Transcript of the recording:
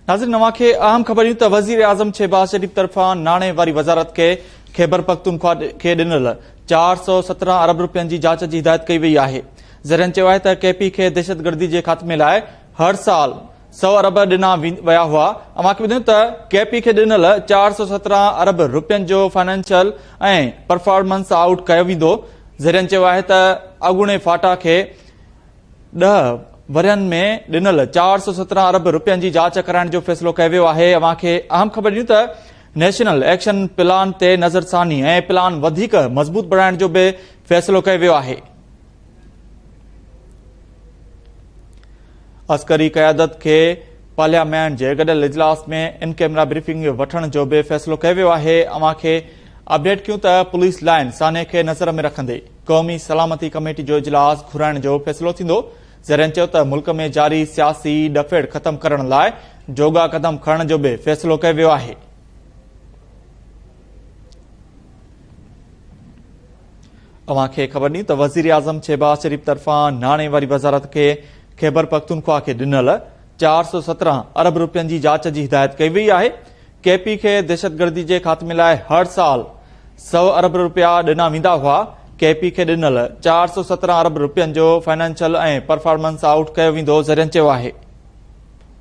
नाज़रीन, नवांखे अहम ख़बरूं त वज़ीर आज़म शहबाज शरीफ तरफ़ां नाणे वारी वज़ारत खे ख़ैबर पख्तूनख्वा खे ॾिनल 417 अरब रुपयनि जी जांच जी हिदायत कई वई आहे। ज़रियनि चयो आहे त केपी खे दहशतगर्दी जे ख़ात्मे लाइ हर साल 100 अरब ॾिना विया हुआ। अव्हांखे ॿुधायूं त केपी खे ॾिनल 417 अरब रुपयनि जो फाइनेंशियल ऐं परफॉर्मेंस आउट कयो वेंदो। ज़रियनि चयो आहे त अॻूणे फाटा खे 10 वरियनि में ॾिनल 417 अरब रुपयनि जी जांच कराइण जो फ़ैसिलो कयो वियो आहे। अव्हांखे अहम ख़बर ॾियूं त नेशनल एक्शन प्लान ते नज़रसानी ऐं प्लान वधीक मज़बूत बणाइण जो बि फ़ैसिलो कयो वियो आहे। अस्करी क़यादत खे पार्लियामेंट जे गॾियल इजलास में इन कैमरा ब्रीफिंग वठण जो बि फ़ैसिलो कयो वियो आहे। अव्हांखे अपडेट कयूं त पुलिस लाइन साने खे नज़र में रखंदे क़ौमी सलामती कमेटी जो इजलास घुराइण जो फ़ैसिलो थींदो। ज़रियनि चयो त मुल्क में जारी सियासी डफेड़ ख़तम करण लाइ जोगा क़दम खणण जो बि फ़ैसिलो कयो वियो आहे। अव्हांखे ख़बर ॾियूं त वज़ीर आज़म शहबाज शरीफ तरफ़ां नाणे वारी वज़ारत खे ख़ैबर पख्तूनख्वा खे ॾिनल 417 अरब रुपयनि जी जांच जी हिदायत कई वई आहे। केपी खे दहशतगर्दी जे ख़ात्मे लाइ हर साल 100 अरब रुपया ॾिना वेंदा हुआ। केपी खे ॾिनल 417 अरब रुपयनि जो फाइनेंशियल ऐं परफॉर्मेंस आउट कयो वेंदो, ज़रियनि चयो आहे।